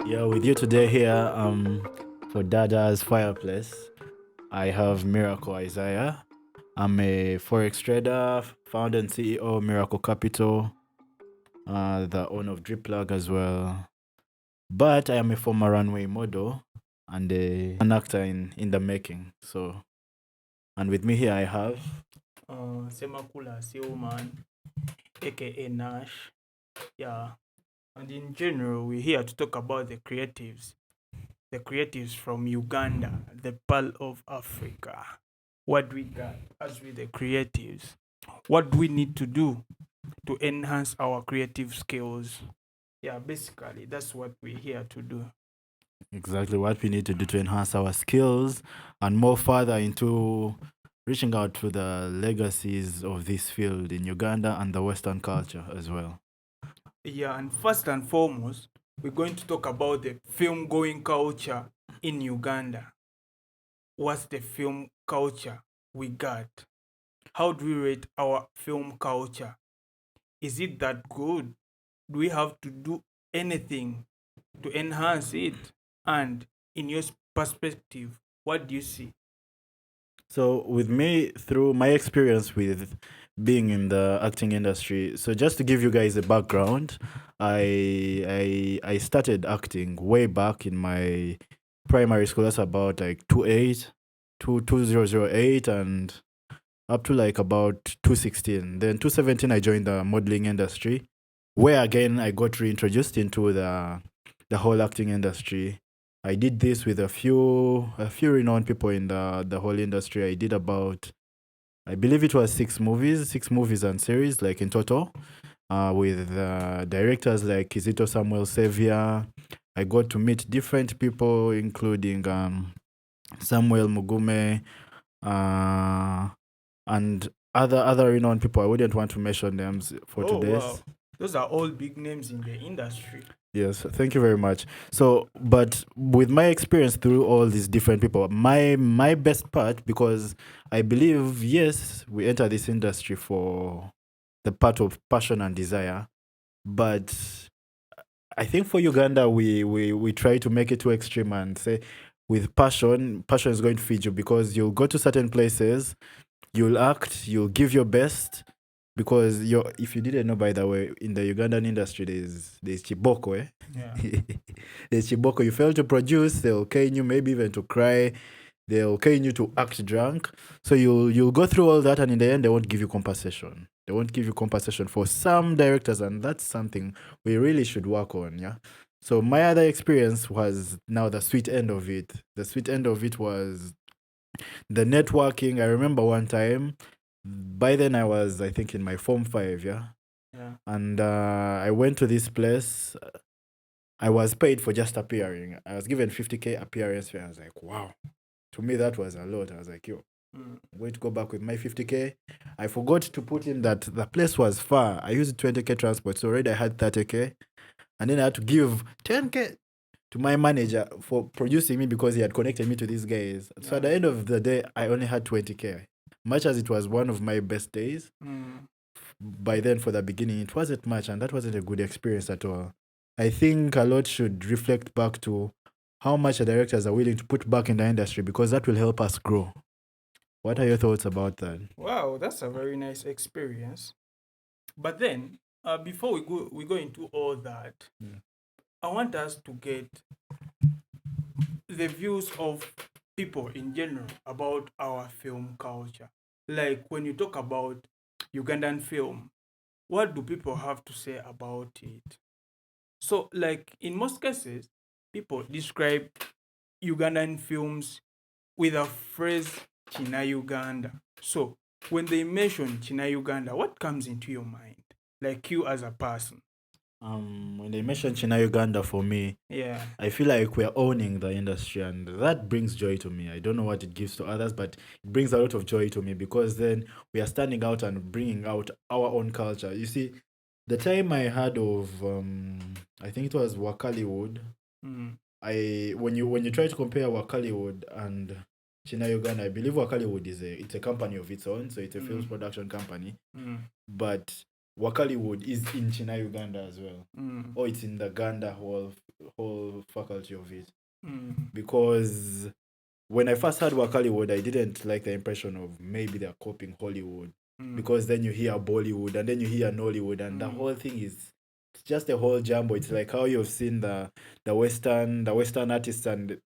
Yeah, with you today here for DHAADHA'S Fireplace. I have Miracle Isaiah. I'm a Forex Trader, founder and CEO Miracle Capital, the owner of Drip Plug as well. But I am a former runway model and an actor in the making. So, and with me here I have Ssemakula Silman, aka Nash. Yeah, and in general, we're here to talk about the creatives from Uganda, the Pearl of Africa. What we got as with the creatives, what do we need to do to enhance our creative skills? Yeah, basically, that's what we're here to do. exactly what we need to do to enhance our skills and more further into reaching out to the legacies of this field in Uganda and the Western culture as well. Yeah, and first and foremost, we're going to talk about the film going culture in Uganda. What's the film culture we got? How do we rate our film culture? Is it that good? Do we have to do anything to enhance it? And in your perspective, what do you see? So, with me, through my experience with being in the acting industry, so just to give you guys a background, I started acting way back in my primary school. That's about like 2008, and up to like about 2016. Then 2017, I joined the modeling industry, where again I got reintroduced into the whole acting industry. I did this with a few renowned people in the whole industry. I did about, I believe it was six movies and series like in total, with directors like Kizito Samuel Sevia. I got to meet different people, including Samuel Mugume, uh, and other renowned people. I wouldn't want to mention names for Oh, wow. today's. Those are all big names in the industry. Yes, thank you very much. So, but with my experience through all these different people, my best part, because I believe yes, we enter this industry for the part of passion and desire, but I think for Uganda we try to make it too extreme and say with passion is going to feed you because you'll go to certain places, you'll act, you'll give your best, because you're, if you didn't know, by the way, in the Ugandan industry there's chiboko, eh? Yeah. There's chiboko. You fail to produce, they'll cane you, maybe even to cry. They'll cane you to act drunk. So you'll go through all that, and in the end, they won't give you compensation. They won't give you compensation for some directors, and that's something we really should work on. Yeah. So my other experience was now the sweet end of it. The sweet end of it was the networking. I remember one time. By then, I was, I think, in my form 5. Yeah. Yeah. And I went to this place. I was paid for just appearing. I was given 50K appearance fee. I was like, wow. To me, that was a lot. I was like, yo, Mm. I'm going to go back with my 50K. I forgot to put in that the place was far. I used 20K transport, so already I had 30K. And then I had to give 10K to my manager for producing me because he had connected me to these guys. So at the end of the day, I only had 20K. Much as it was one of my best days, Mm. by then for the beginning, it wasn't much, and that wasn't a good experience at all. I think a lot should reflect back to how much the directors are willing to put back in the industry because that will help us grow. What are your thoughts about that? Wow, that's a very nice experience. But then, before we go into all that, Mm. I want us to get the views of people in general about our film culture. Like when you talk about Ugandan film, what do people have to say about it? So, like in most cases, people describe Ugandan films with a phrase China Uganda. So, when they mention China Uganda, what comes into your mind? Like you as a person. When they mention China Uganda, for me, Yeah. I feel like we're owning the industry, and that brings joy to me. I don't know what it gives to others, but it brings a lot of joy to me because then we are standing out and bringing out our own culture. You see, the time I heard of, I think it was Wakaliwood. Mm. When you try to compare Wakaliwood and China Uganda, I believe Wakaliwood it's a company of its own, so it's a films Mm. production company. Mm. But Wakaliwood is in Uganda as well, or it's in the Ganda whole faculty of it. Because when I first heard Wakaliwood, I didn't like the impression of maybe they're copying Hollywood, because then you hear Bollywood and then you hear Nollywood, and the whole thing is it's just a whole jumble. It's like how you've seen the Western artists, and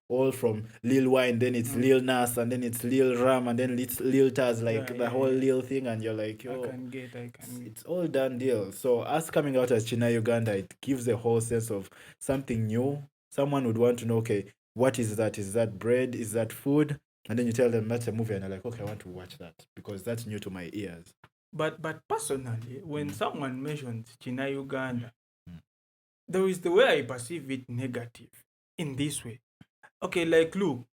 all from Lil Wayne, then it's Lil Nas, and then it's Lil Ram, and then it's Lil Taz, like the whole Lil thing, and you're like, yo, I can get. It's all done deal. So us coming out as Uganda, it gives a whole sense of something new. Someone would want to know, okay, what is that? Is that bread? Is that food? And then you tell them that's a movie, and they're like, okay, I want to watch that because that's new to my ears. But personally, when someone mentions Uganda, there is the way I perceive it negative in this way. Okay, like look,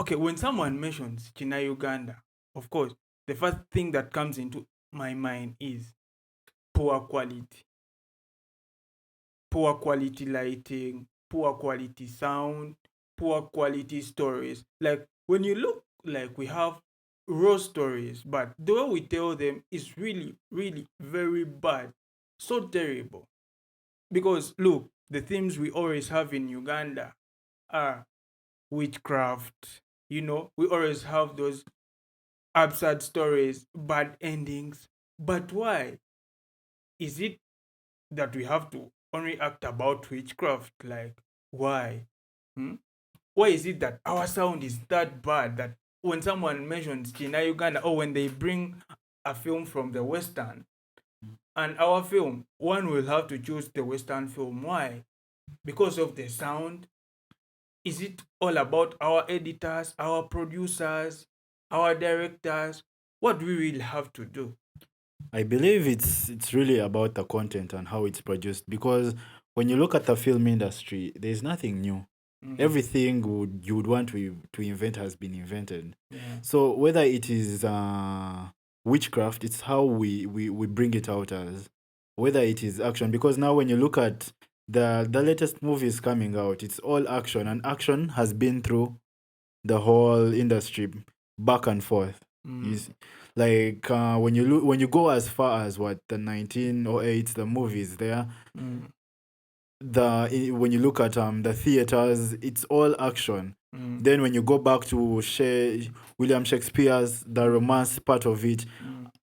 okay, when someone mentions Uganda, of course, the first thing that comes into my mind is poor quality lighting, poor quality sound, poor quality stories. Like when you look, like we have raw stories, but the way we tell them is really, really very bad, so terrible. Because look, the themes we always have in Uganda are witchcraft. You know, we always have those absurd stories, bad endings. But why? Is it that we have to only act about witchcraft? Like, why? Why is it that our sound is that bad that when someone mentions Uganda, or when they bring a film from the Western and our film, one will have to choose the Western film? Why? Because of the sound? Is it all about our editors, our producers, our directors? What do we will have to do? I believe it's really about the content and how it's produced, because when you look at the film industry, there's nothing new. Everything you would want to invent has been invented. So whether it is witchcraft, it's how we bring it out as. Whether it is action, because now when you look at the latest movies coming out, it's all action, and action has been through the whole industry back and forth. Like when you go as far as what the 1908, the movies there, when you look at the theaters, it's all action. Then when you go back to William Shakespeare's the romance part of it,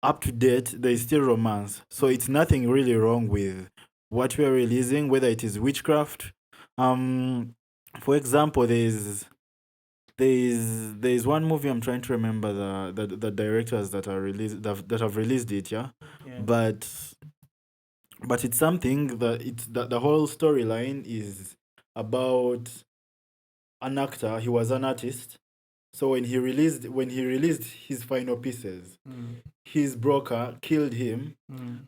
up to date there is still romance. So it's nothing really wrong with what we are releasing, whether it is witchcraft. For example, there's one movie I'm trying to remember the directors that are released that have released it, but it's something that the whole storyline is about an actor. He was an artist, so when he released his final pieces, his broker killed him,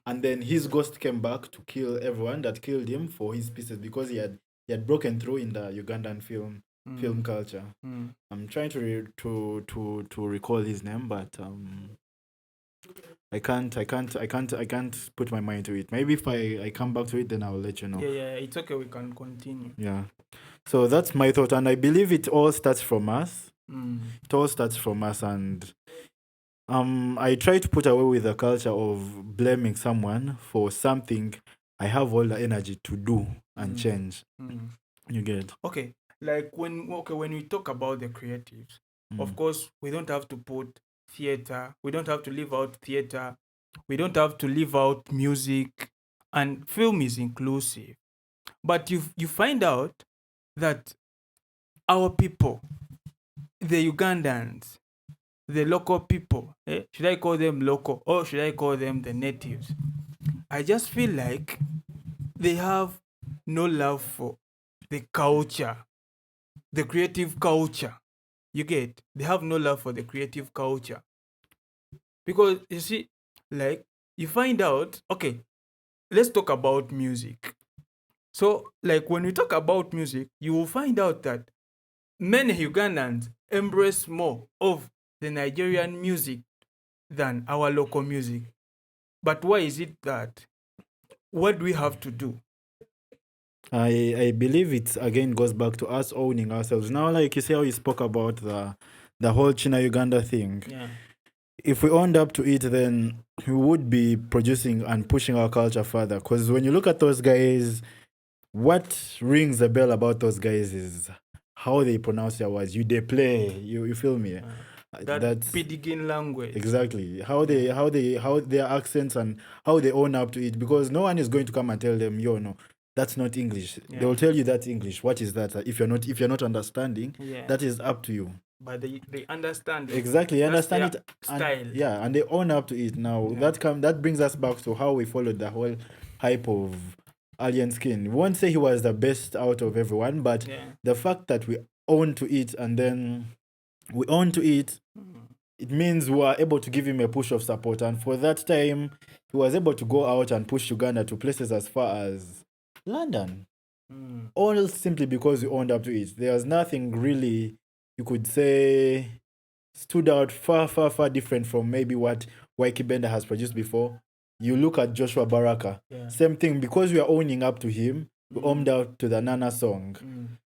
and then his ghost came back to kill everyone that killed him for his pieces, because he had broken through in the Ugandan film culture. I'm trying to recall his name, but I can't put my mind to it. Maybe if I come back to it, then I'll let you know. Yeah, it's okay. We can continue. Yeah. So that's my thought, and I believe it all starts from us. It all starts from us, and I try to put away with the culture of blaming someone for something I have all the energy to do and change. You get? Okay. Like when we talk about the creatives, of course, we don't have to put theater. We don't have to leave out theater. We don't have to leave out music, and film is inclusive. But you find out that our people, the Ugandans, the local people, should I call them local or should I call them the natives? I just feel like they have no love for the culture, the creative culture. You get? They have no love for the creative culture. Because you see, like, you find out, okay, let's talk about music. So, like, when we talk about music, you will find out that many Ugandans embrace more of the Nigerian music than our local music. But why is it that? What do we have to do? I believe it again goes back to us owning ourselves. Now, like you say, how you spoke about the whole China Uganda thing. Yeah. If we owned up to it, then we would be producing and pushing our culture further. Because when you look at those guys, what rings a bell about those guys is how they pronounce their words. They play. You feel me? That That's Pidgin language. exactly how their accents and how they own up to it. Because no one is going to come and tell them, yo, no, that's not English. They will tell you that's English. What is that? If you're not understanding, that is up to you. But they understand it. Exactly, you That's understand their it, style. and they own up to it. Now that brings us back to how we followed the whole hype of Alien Skin. We won't say he was the best out of everyone, but the fact that we own to it and then we own to it, it means we are able to give him a push of support. And for that time, he was able to go out and push Uganda to places as far as London. All simply because we owned up to it. There's nothing really you could say stood out far different from maybe what Waiki Bender has produced before. You look at Joshua Baraka, same thing, because we are owning up to him, we owned out to the Nana song.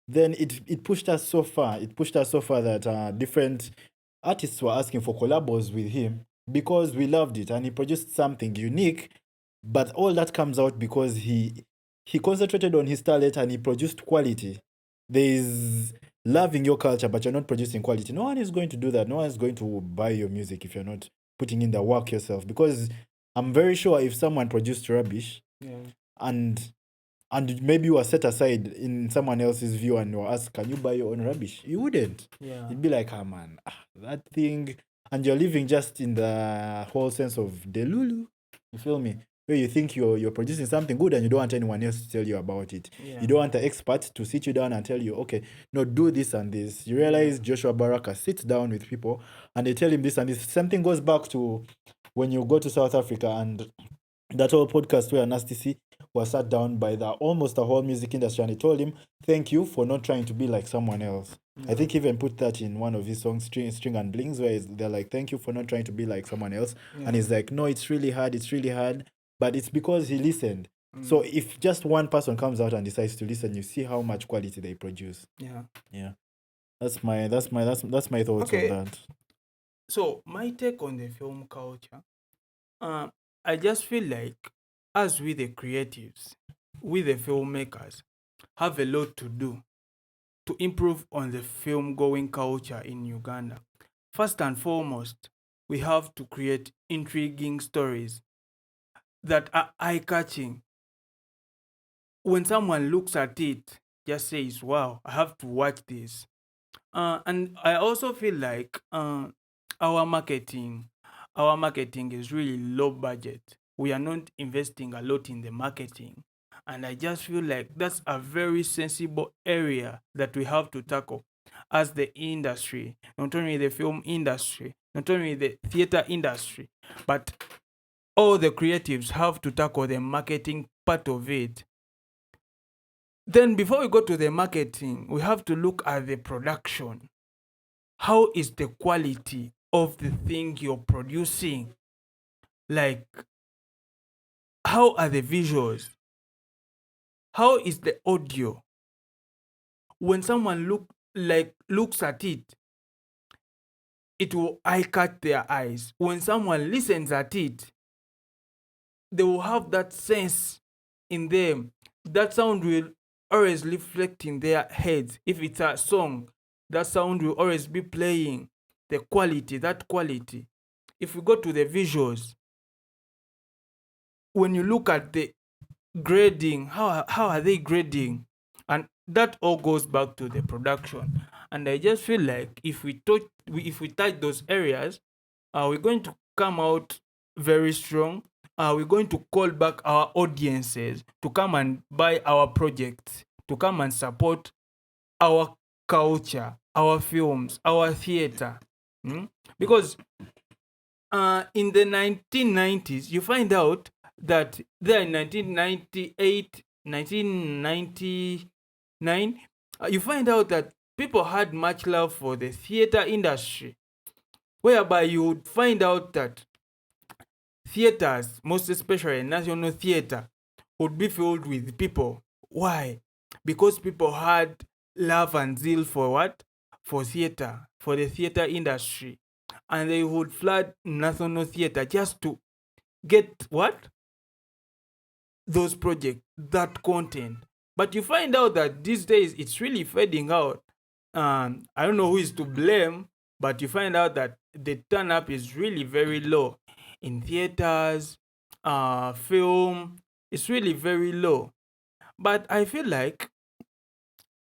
Then it pushed us so far. It pushed us so far that different artists were asking for collabos with him because we loved it and he produced something unique. But all that comes out because he concentrated on his talent and he produced quality. There is loving your culture, but you're not producing quality. No one is going to do that. No one is going to buy your music if you're not putting in the work yourself. Because I'm very sure if someone produced rubbish and maybe you were set aside in someone else's view and you were asked, can you buy your own rubbish? You wouldn't. You'd be like, ah, man, that thing. And you're living just in the whole sense of delulu. You feel me? Where you think you're producing something good and you don't want anyone else to tell you about it. You don't want the expert to sit you down and tell you, okay, no, do this and this. You realize Joshua Baraka sits down with people and they tell him this and this. Something goes back to when you go to South Africa and that whole podcast where Nasty C was sat down by almost the whole music industry and he told him, thank you for not trying to be like someone else. I think he even put that in one of his songs, String and Blings, where they're like, thank you for not trying to be like someone else. And he's like, no, it's really hard. But it's because he listened. So if just one person comes out and decides to listen, you see how much quality they produce. Yeah. That's my thoughts on that. So my take on the film culture, I just feel like us, we the creatives, we the filmmakers, have a lot to do to improve on the film going culture in Uganda. First and foremost, we have to create intriguing stories that are eye-catching. When someone looks at it, just says, wow, I have to watch this. And I also feel like our marketing is really low budget. We are not investing a lot in the marketing. And I just feel like that's a very sensible area that we have to tackle as the industry, not only the film industry, not only the theater industry, but all the creatives have to tackle the marketing part of it. Then before we go to the marketing, we have to look at the production. How is the quality of the thing you're producing? Like, how are the visuals? How is the audio? When someone looks at it, it will eye-catch their eyes. When someone listens at it, they will have that sense in them. That sound will always reflect in their heads. If it's a song, that sound will always be playing. The quality, that quality. If we go to the visuals, when you look at the grading, how are they grading? And that all goes back to the production. And I just feel like if we touch those areas, we're going to come out very strong. We're going to call back our audiences to come and buy our projects, to come and support our culture, our films, our theater. Because in the 1990s, you find out that there in 1998, 1999, you find out that people had much love for the theater industry, whereby you would find out that theaters, most especially national theater, would be filled with people. Why? Because people had love and zeal for what? For theater, for the theater industry. And they would flood national theater just to get what? Those projects, that content. But you find out that these days it's really fading out. I don't know who is to blame, but you find out that the turn up is really very low in theaters, film. It's really very low. But I feel like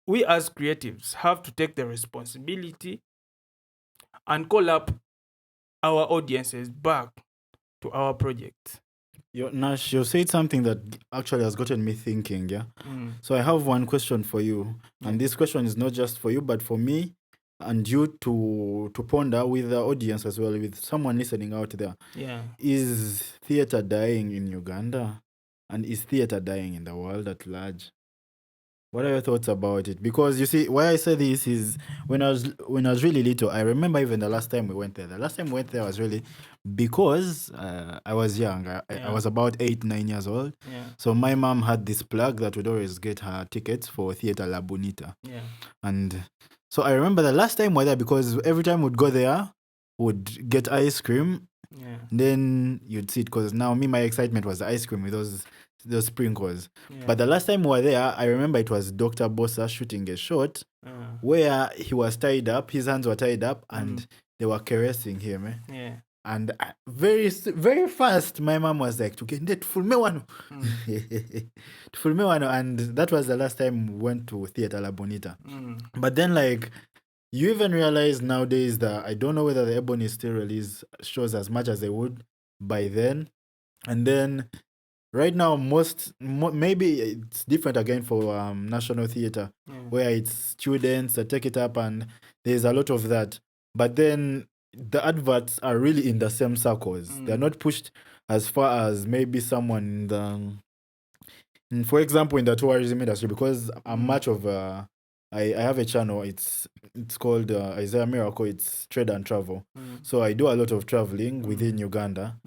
we as creatives have to take the responsibility and call up our audiences back to our projects. Nash, you said something that actually has gotten me thinking, yeah? So I have one question for you. And this question is not just for you, but for me and you to ponder with the audience as well, with someone listening out there. Yeah. Is theater dying in Uganda? And is theater dying in the world at large? What are your thoughts about it? Because you see, why I say this is when I was really little, I remember even the last time we went there. The last time we went there was really because I was young. I was about 8, 9 years old. Yeah. So my mom had this plug that would always get her tickets for Theater La Bonita. Yeah. And so I remember the last time we were there because every time we'd go there, would get ice cream. Yeah. Then you'd see it because now my excitement was the ice cream with those sprinkles. Yeah. But the last time we were there, I remember it was Dr. Bossa shooting a shot where he was tied up, his hands were tied up, and they were caressing him. Yeah. And very fast, my mom was like, "Tugende tufulme wano." Tufulme wano. And that was the last time we went to Theater La Bonita. But then, like, you even realize nowadays that I don't know whether the Ebony still release shows as much as they would by then. And then right now, maybe it's different again for National Theatre, where it's students that take it up, and there's a lot of that. But then the adverts are really in the same circles. They're not pushed as far as maybe someone for example, in the tourism industry, because I'm much of I have a channel. It's called Isaiah Miracle. It's trade and travel. So I do a lot of traveling within Uganda.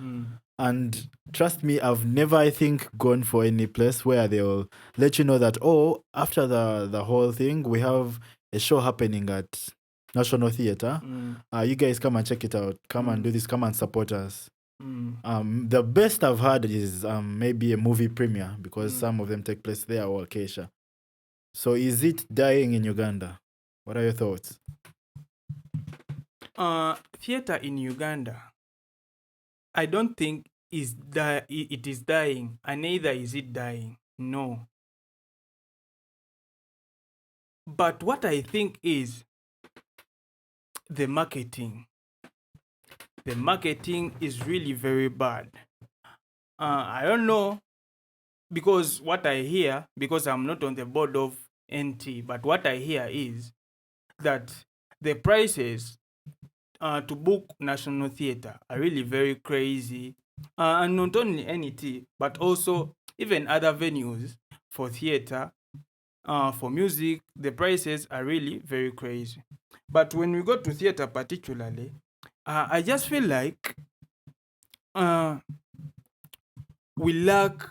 And trust me, I've never, I think, gone for any place where they'll let you know that, oh, after the whole thing, we have a show happening at National Theatre. You guys come and check it out. Come and do this. Come and support us. The best I've had is maybe a movie premiere, because some of them take place there, or Acacia. So is it dying in Uganda? What are your thoughts? Theater in Uganda, I don't think it is dying, and neither is it dying. No. But what I think is the marketing. The marketing is really very bad. I don't know, because what I hear, because I'm not on the board of NT, but what I hear is that the prices to book National Theatre are really very crazy. And not only NT, but also even other venues for theatre, for music, the prices are really very crazy. But when we go to theatre particularly, I just feel like we lack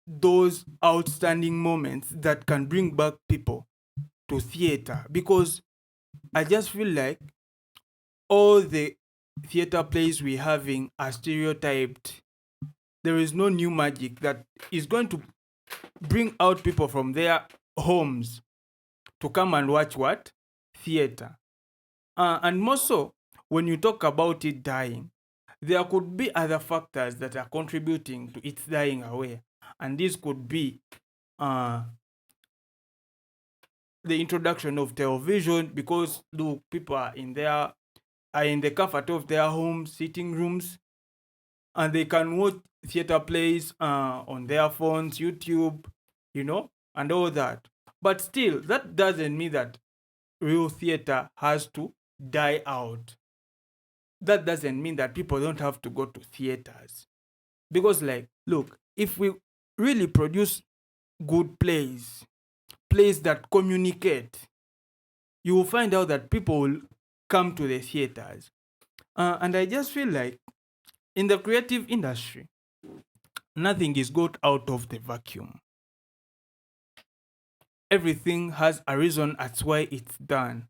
those outstanding moments that can bring back people to theatre, because I just feel like all the theatre plays we're having are stereotyped. There is no new magic that is going to bring out people from their homes to come and watch what? Theatre. And more so, when you talk about it dying, there could be other factors that are contributing to its dying away. And this could be the introduction of television, because look, people are in the comfort of their homes, sitting rooms, and they can watch theater plays on their phones, YouTube, and all that. But still, that doesn't mean that real theater has to die out. That doesn't mean that people don't have to go to theaters. Because, like, look, if we really produce good plays that communicate, you will find out that people will come to the theaters. And I just feel like in the creative industry, nothing is got out of the vacuum. Everything has a reason as why it's done.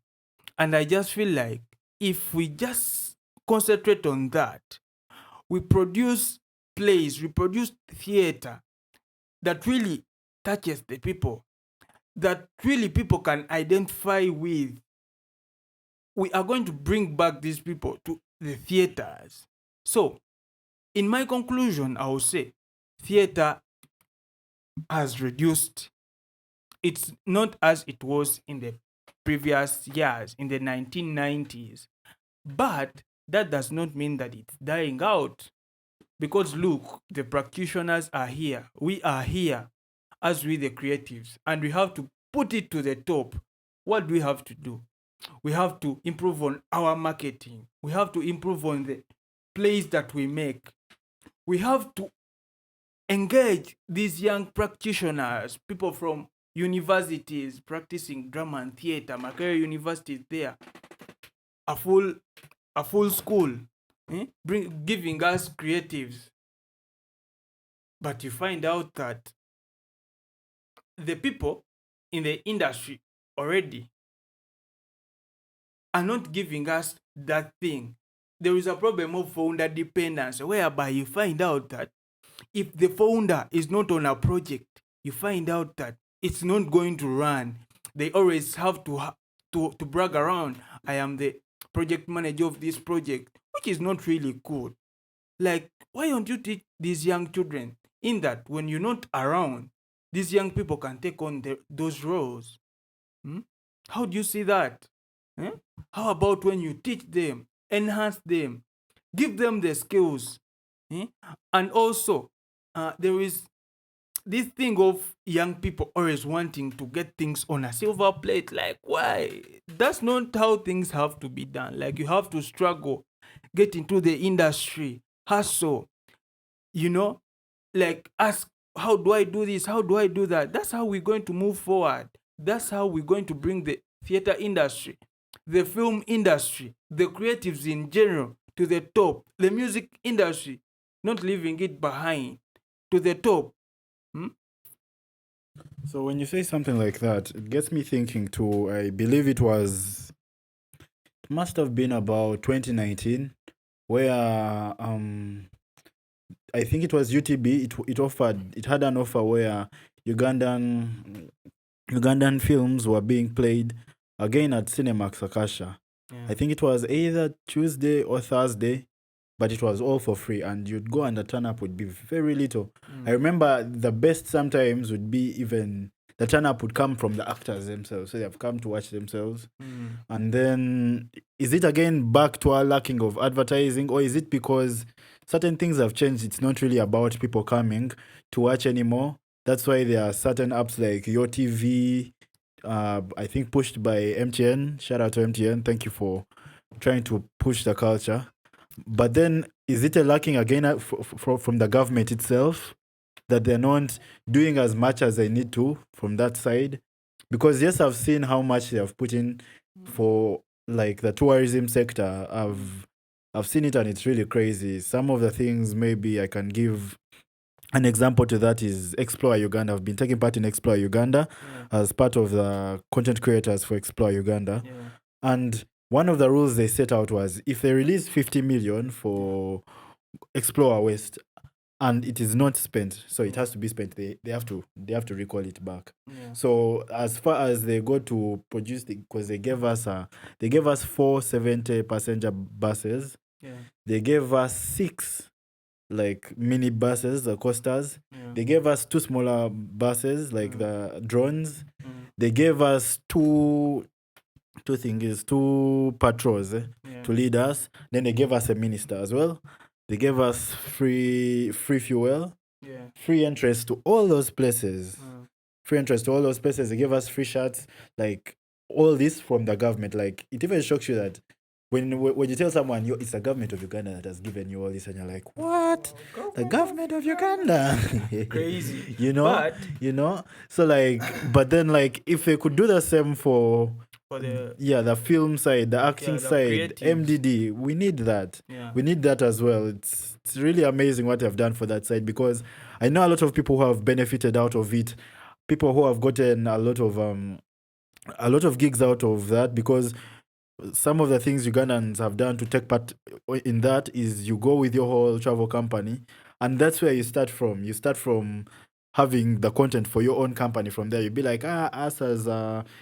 And I just feel like if we just concentrate on that, we produce plays, we produce theater that really touches the people, that really people can identify with. We are going to bring back these people to the theaters. So, in my conclusion, I will say theater has reduced. It's not as it was in the previous years, in the 1990s. But that does not mean that it's dying out. Because look, the practitioners are here. We are here as we, the creatives, and we have to put it to the top. What do we have to do? We have to improve on our marketing. We have to improve on the plays that we make. We have to engage these young practitioners, people from universities practicing drama and theater. Makerere University is there, a full school, giving us creatives. But you find out that the people in the industry already are not giving us that thing. There is a problem of founder dependence, whereby you find out that if the founder is not on a project, you find out that it's not going to run. They always have to brag around, I am the project manager of this project, which is not really good. Like, why don't you teach these young children in that when you're not around, these young people can take on those roles? How do you see that? How about when you teach them, enhance them, give them the skills? And also, there is this thing of young people always wanting to get things on a silver plate. Like, why? That's not how things have to be done. Like, you have to struggle, get into the industry, hustle, like ask, how do I do this? How do I do that? That's how we're going to move forward. That's how we're going to bring the theater industry, the film industry, the creatives in general to the top, the music industry, not leaving it behind, to the top. So when you say something like that, it gets me thinking too. I believe it must have been about 2019, where I think it was UTB. It had an offer where Ugandan films were being played again at Cinemax Akasha. Yeah. I think it was either Tuesday or Thursday, but it was all for free, and you'd go and the turn up would be very little. I remember the best sometimes would be even the turn up would come from the actors themselves, so they've come to watch themselves. And then, is it again back to our lacking of advertising, or is it because certain things have changed? It's not really about people coming to watch anymore. That's why there are certain apps like Your TV, I think pushed by MTN. Shout out to MTN. Thank you for trying to push the culture. But then, is it a lacking again from the government itself, that they're not doing as much as they need to from that side? Because yes, I've seen how much they have put in for like the tourism sector. I've seen it and it's really crazy. Some of the things, maybe I can give an example to that, is Explore Uganda. I've been taking part in Explore Uganda as part of the content creators for Explore Uganda. And one of the rules they set out was, if they release 50 million for Explore West and it is not spent, so it has to be spent, they have to recall it back. So as far as they go to produce, because they gave us 470 passenger buses. They gave us 6 like mini buses, the coasters. They gave us 2 smaller buses, like the drones. They gave us two patrols to lead us. Then they gave us a minister as well. They gave us free fuel, free entrance to all those places. They gave us free shirts, like all this from the government. Like, it even shocks you that when you tell someone, it's the government of Uganda that has given you all this, and you're like, what? The government of Uganda? Crazy. So like, but then like, if they could do the same for the film side, the acting side, creatives. MDD, we need that. We need that as well. It's really amazing what they've done for that side, because I know a lot of people who have benefited out of it, people who have gotten a lot of gigs out of that, because some of the things Ugandans have done to take part in that is you go with your whole travel company, and that's where you start from. You start from having the content for your own company. From there, you'd be like, us as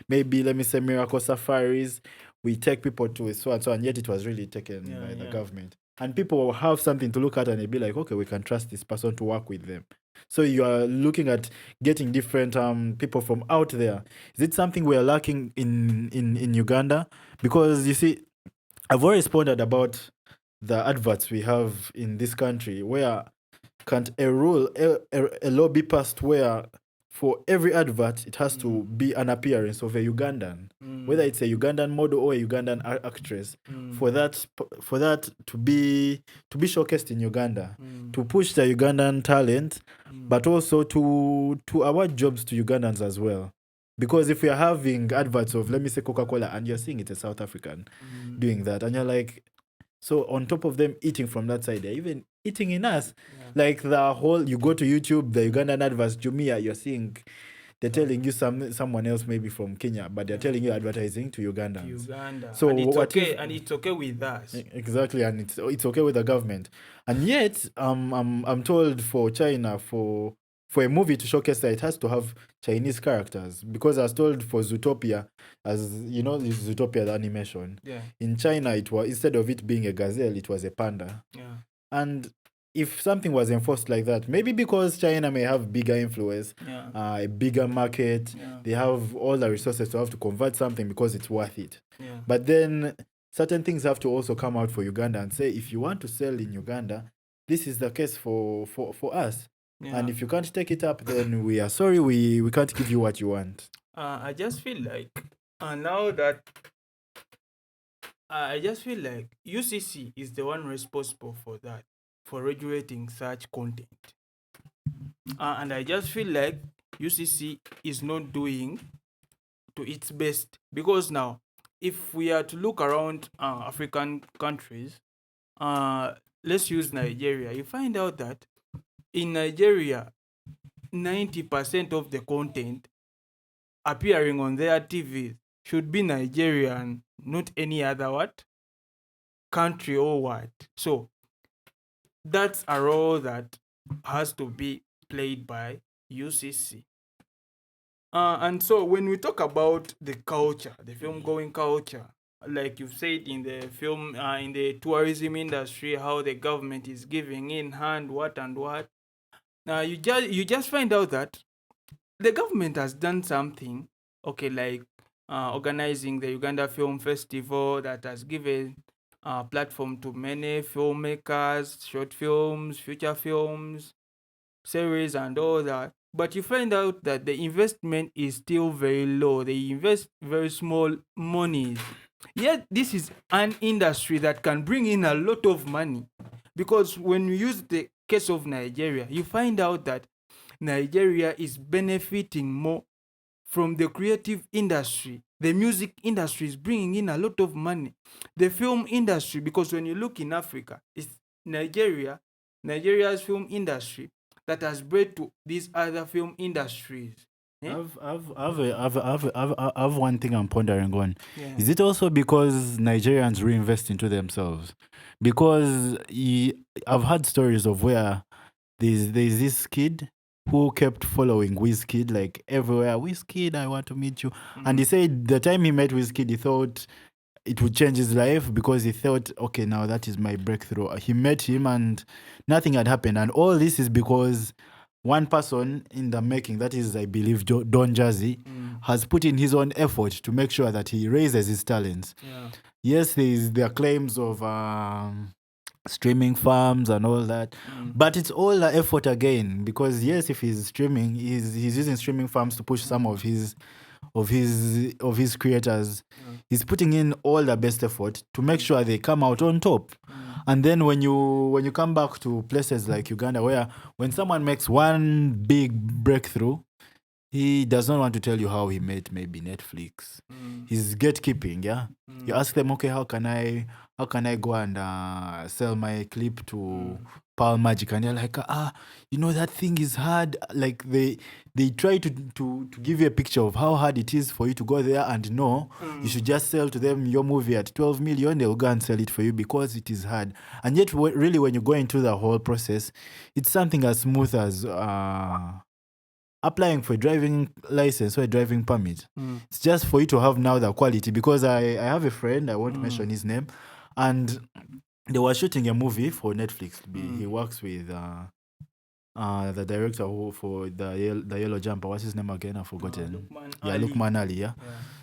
maybe, let me say, Miracle Safaris, we take people to so and so, and yet it was really taken by the government. And people will have something to look at, and they'd be like, okay, we can trust this person to work with them. So you are looking at getting different people from out there. Is it something we are lacking in Uganda? Because you see, I've always pondered about the adverts we have in this country. Where can't a law be passed where for every advert it has to be an appearance of a Ugandan, whether it's a Ugandan model or a Ugandan actress, for that to be showcased in Uganda, to push the Ugandan talent, but also to award jobs to Ugandans as well. Because if we are having adverts of, let me say, Coca-Cola, and you're seeing it's a South African doing that, and you're like, so on top of them eating from that side, they're even eating in us. Like the whole, you go to YouTube, the Ugandan adverts, Jumia, you're seeing, they're telling you someone else maybe from Kenya, but they're telling you advertising to Ugandans. Uganda. So and it's what okay, if, and it's okay with us. exactly, and it's okay with the government. And yet, I'm told for China, for a movie to showcase that, it has to have Chinese characters, because I was told for Zootopia, as you know, this Zootopia, the animation. Yeah. In China, it was, instead of it being a gazelle, it was a panda. Yeah. And if something was enforced like that, maybe because China may have bigger influence, a bigger market, they have all the resources to have to convert something because it's worth it. Yeah. But then certain things have to also come out for Uganda and say, if you want to sell in Uganda, this is the case for us. Yeah. And if you can't take it up, then we are sorry, we can't give you what you want. I just feel like now that I just feel like UCC is the one responsible for that, for regulating such content. And I just feel like UCC is not doing to its best, because now, if we are to look around African countries, let's use Nigeria, you find out that in Nigeria, 90% of the content appearing on their TV should be Nigerian, not any other country or what. So that's a role that has to be played by UCC. And so when we talk about the culture, the film going culture, like you've said in the film, in the tourism industry, how the government is giving in hand what and what. Now you just find out that the government has done something, okay, like organizing the Uganda Film Festival that has given a platform to many filmmakers, short films, feature films, series, and all that. But you find out that the investment is still very low. They invest very small monies. Yet this is an industry that can bring in a lot of money. Because when you use the case of Nigeria, you find out that Nigeria is benefiting more from the creative industry. The music industry is bringing in a lot of money. The film industry, because when you look in Africa, it's Nigeria's film industry that has bred to these other film industries. I've one thing I'm pondering on. Yeah. Is it also because Nigerians reinvest into themselves? Because I've heard stories of where there's this kid who kept following Wizkid, like everywhere. Wizkid, I want to meet you. And he said the time he met Wizkid, he thought it would change his life, because he thought, okay, now that is my breakthrough. He met him and nothing had happened. And all this is because one person in the making, that is, I believe, Don Jazzy, has put in his own effort to make sure that he raises his talents. Yeah. Yes, there are claims of streaming farms and all that, but it's all the effort again, because yes, if he's streaming, he's using streaming farms to push some of his creators. He's putting in all the best effort to make sure they come out on top. And then when you come back to places like Uganda, where when someone makes one big breakthrough, he does not want to tell you how he made maybe Netflix. He's gatekeeping, yeah. You ask them, okay, how can I go and sell my clip to Power Magic, and they're like, that thing is hard. Like they try to give you a picture of how hard it is for you to go there, and no, you should just sell to them your movie at 12 million. They'll go and sell it for you because it is hard. And yet, really, when you go into the whole process, it's something as smooth as applying for a driving license or a driving permit. It's just for you to have now the quality. Because I have a friend, I won't mention his name, and they were shooting a movie for Netflix. He works with the director for the Yellow Jumper. What's his name again? I've forgotten. Lukman Ali. Yeah.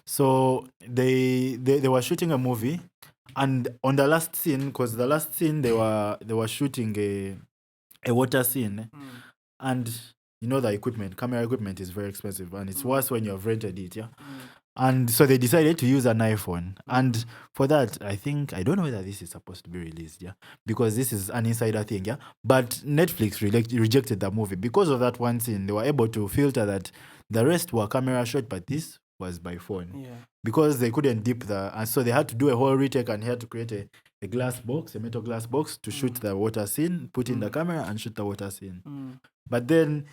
So they were shooting a movie, and on the last scene, because the last scene they were shooting a water scene, and the camera equipment is very expensive, and it's worse when you have rented it. Yeah. And so they decided to use an iPhone. And for that, I don't know whether this is supposed to be released, yeah, because this is an insider thing, yeah. But Netflix rejected the movie because of that one scene. They were able to filter that the rest were camera shot, but this was by phone. Yeah. Because they couldn't dip and so they had to do a whole retake and had to create a glass box, a metal glass box to shoot the water scene, put in the camera and shoot the water scene. But then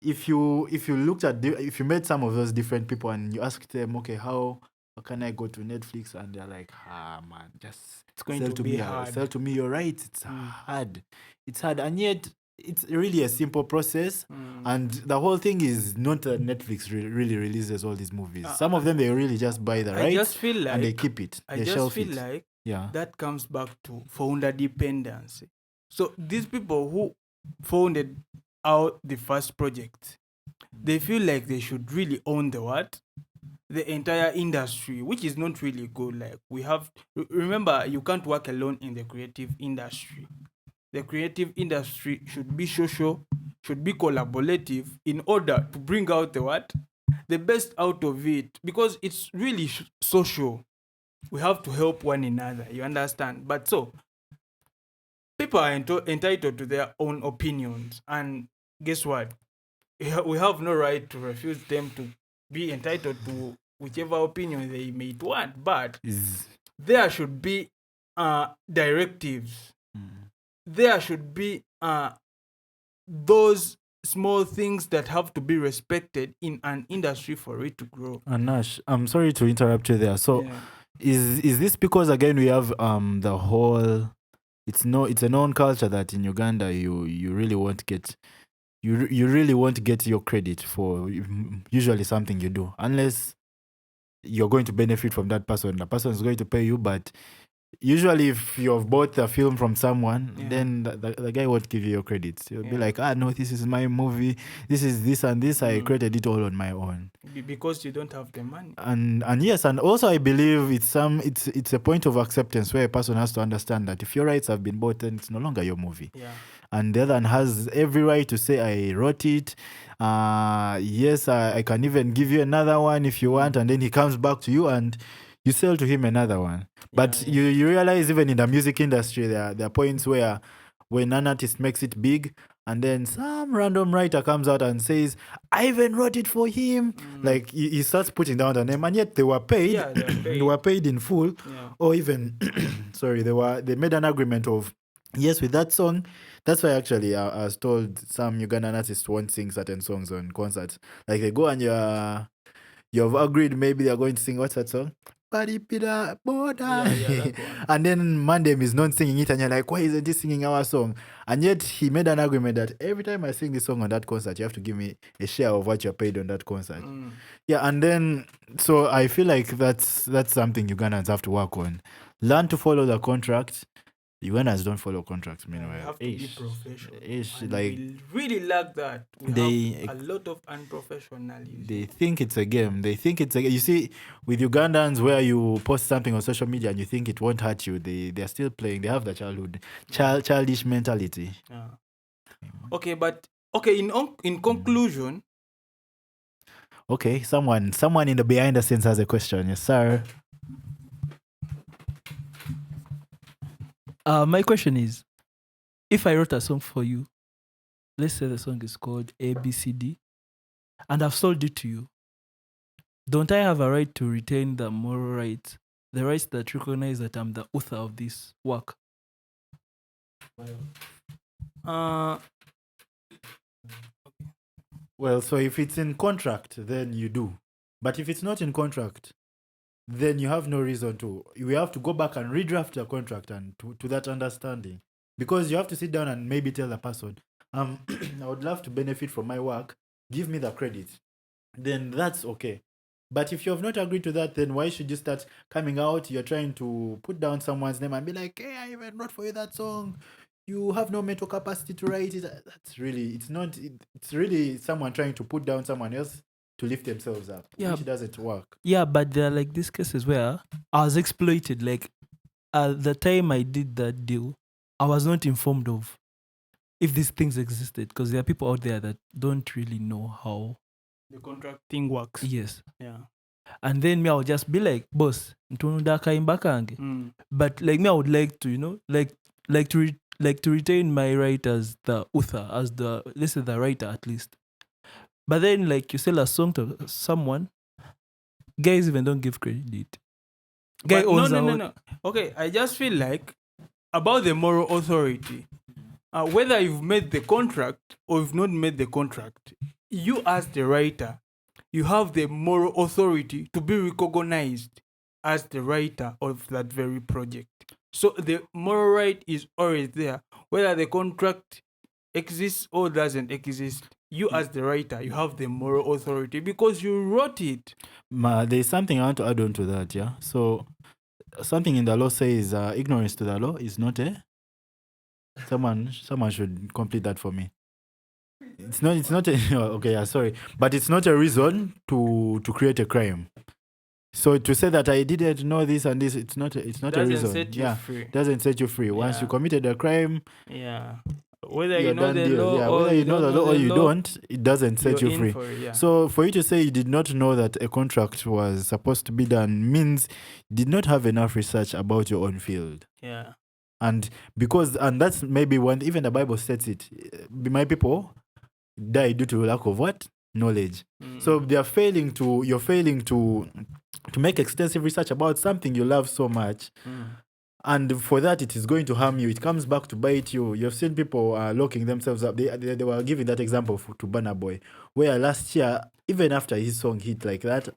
if you looked at if you met some of those different people and you asked them, okay, how can I go to Netflix, and they're like, man, just it's going to be hard. Sell to me, you're right, it's hard. It's hard, and yet it's really a simple process. And the whole thing is not that Netflix really releases all these movies. Some of them they really just buy the rights and they keep it. They shelf it. Like that comes back to founder dependency. So these people who founded out the first project, they feel like they should really own the entire industry, which is not really good. Like, we have remember, you can't work alone in the creative industry. The creative industry should be social, should be collaborative in order to bring out the best out of it, because it's really social. We have to help one another, you understand? But so people are entitled to their own opinions, and guess what? We have no right to refuse them to be entitled to whichever opinion they may want. But there should be directives. There should be those small things that have to be respected in an industry for it to grow. Nash, I'm sorry to interrupt you there. So is this because, again, we have the whole, it's a known culture that in Uganda you really won't get you really won't get your credit for usually something you do unless you're going to benefit from that person. The person is going to pay you, but usually if you've bought the film from someone, then the guy won't give you your credits. He'll be like, no, this is my movie. This is this and this. I created it all on my own. Because you don't have the money. And yes, and also I believe it's a point of acceptance where a person has to understand that if your rights have been bought, then it's no longer your movie. Yeah. And the other one has every right to say, I wrote it. Yes, I can even give you another one if you want. And then he comes back to you and you sell to him another one. But you realize even in the music industry, there are points where when an artist makes it big and then some random writer comes out and says, I even wrote it for him. Like he starts putting down the name, and yet they were paid. Yeah, they were paid in full. Yeah. Or even, sorry, they made an agreement of, yes, with that song. That's why actually I was told some Ugandan artists won't sing certain songs on concerts. Like they go and you've agreed maybe they're going to sing, what's that song? Yeah, and then Mandem is not singing it, and you're like, why isn't he singing our song? And yet he made an agreement that every time I sing this song on that concert, you have to give me a share of what you're paid on that concert. Yeah, and then so I feel like that's something Ugandans have to work on. Learn to follow the contract. Ugandans don't follow contracts, meanwhile. We have to be professional. Like, we really lack that. We have a lot of unprofessionalism. They think it's a game. You see, with Ugandans, where you post something on social media and you think it won't hurt you, they're still playing. They have the childish mentality. Yeah. Okay, but in conclusion. Okay, someone in the behind the scenes has a question. Yes, sir. My question is, if I wrote a song for you, let's say the song is called ABCD, and I've sold it to you, don't I have a right to retain the moral rights, the rights that recognize that I'm the author of this work? Uh, Well, so if it's in contract, then you do. But if it's not in contract, then you have no reason to. We have to go back and redraft your contract and to that understanding. Because you have to sit down and maybe tell the person, I would love to benefit from my work. Give me the credit. Then that's okay. But if you have not agreed to that, then why should you start coming out? You're trying to put down someone's name and be like, hey, I even wrote for you that song. You have no mental capacity to write it. That's really, it's not, it's really someone trying to put down someone else to lift themselves up, Yeah. which doesn't work. Yeah, but there are like these cases where I was exploited. Like at the time I did that deal, I was not informed of if these things existed, because there are people out there that don't really know how. the contract thing works. Yes. Yeah. And then me, I would just be like, boss, ntunudaka imbakange. Mm. But like me, I would like to, to retain my right as the author, as the, let's say, the writer at least. But then, like, you sell a song to someone, guys even don't give credit. Guy But owns no. Okay, I just feel like about the moral authority, whether you've made the contract or you've not made the contract, you as the writer, you have the moral authority to be recognized as the writer of that very project. So the moral right is always there, whether the contract exists or doesn't exist. You as the writer, you have the moral authority because you wrote it. There's something I want to add on to that, yeah? So, something in the law says ignorance to the law is not a... Someone should complete that for me. It's not a... Okay, yeah, sorry. But it's not a reason to create a crime. So to say that I didn't know this and this, it's not a Doesn't reason. set you free. Doesn't set you free. Once Yeah. you committed a crime, Yeah. Whether you're you know done the deal. law Yeah, or whether you know the law or you don't, it doesn't set you're you in free. for it, yeah. So for you to say you did not know that a contract was supposed to be done means you did not have enough research about your own field. Yeah. And that's maybe when even the Bible says it. My people die due to lack of what? Knowledge. So you're failing to make extensive research about something you love so much. And for that, it is going to harm you. It comes back to bite you. You've seen people locking themselves up. They were giving that example to Burna Boy, where last year, even after his song hit like that,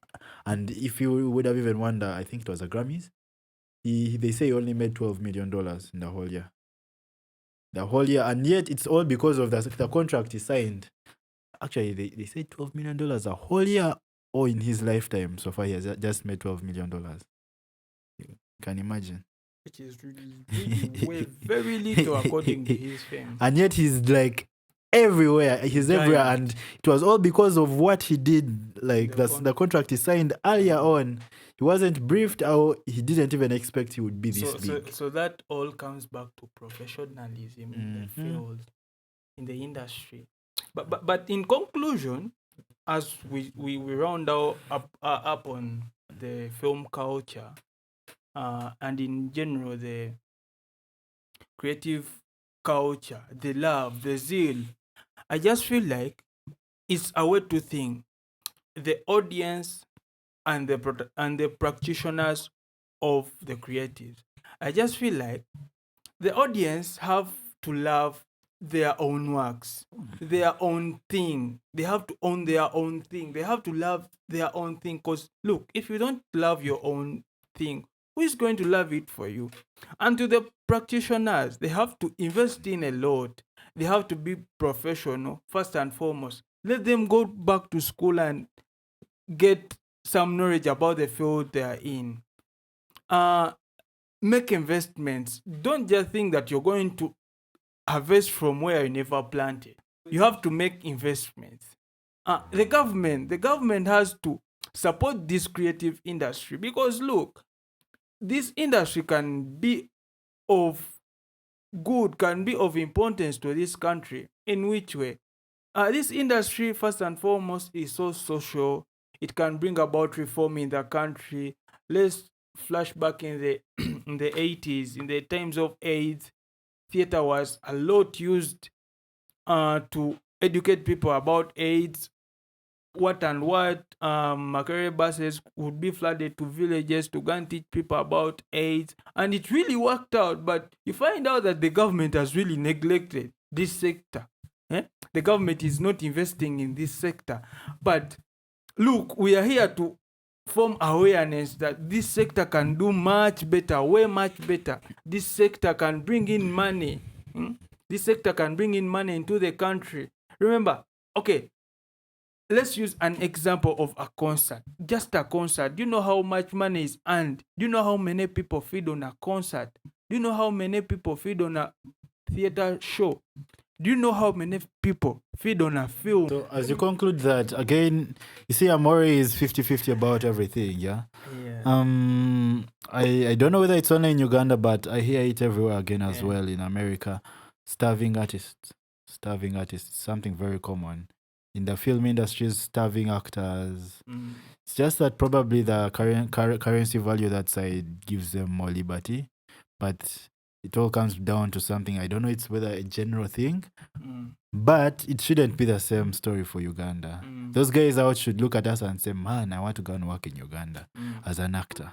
and if you would have even wondered, I think it was a Grammys, they say he only made $12 million in the whole year. And yet it's all because of the contract he signed. Actually, they say $12 million a whole year, or in his lifetime. So far, he has just made $12 million. You can imagine. Which is really very little according to his fame. And yet he's like everywhere. He's Giant. everywhere. And it was all because of what he did. Like the contract he signed earlier on. He wasn't briefed, or he didn't even expect he would be this big. So that all comes back to professionalism in the field, in the industry. But in conclusion, as we round up on the film culture, and in general the creative culture, the love, the zeal, I just feel like it's a way to think. The audience and the practitioners of the creatives. I just feel like the audience have to love their own works, their own thing. They have to own their own thing. They have to love their own thing. Because look, if you don't love your own thing, who is going to love it for you? And to the practitioners, they have to invest in a lot. They have to be professional, first and foremost. Let them go back to school and get some knowledge about the field they are in. Make investments. Don't just think that you're going to harvest from where you never planted. You have to make investments. The government has to support this creative industry, because look, this industry can be of good, can be of importance to this country. In which way? This industry, first and foremost, is so social. It can bring about reform in the country. Let's flash back in the in the 80s, in the times of AIDS. Theater was a lot used to educate people about AIDS. What Makerere buses would be flooded to villages to go and teach people about AIDS, and it really worked out. But you find out that the government has really neglected this sector. The government is not investing in this sector. But look, we are here to form awareness that this sector can do much better, way much better. This sector can bring in money. This sector can bring in money into the country. Remember, okay, let's use an example of a concert. Just a concert. Do you know how much money is earned? Do you know how many people feed on a concert? Do you know how many people feed on a theater show? Do you know how many people feed on a film? So as you conclude that, again, you see Amore is 50-50 about everything, yeah? I don't know whether it's only in Uganda, but I hear it everywhere again as well in America. Starving artists, something very common. In the film industry, starving actors. It's just that probably the currency value that side gives them more liberty, but it all comes down to something. I don't know it's whether a general thing, but it shouldn't be the same story for Uganda. Those guys out should look at us and say, man, I want to go and work in Uganda as an actor.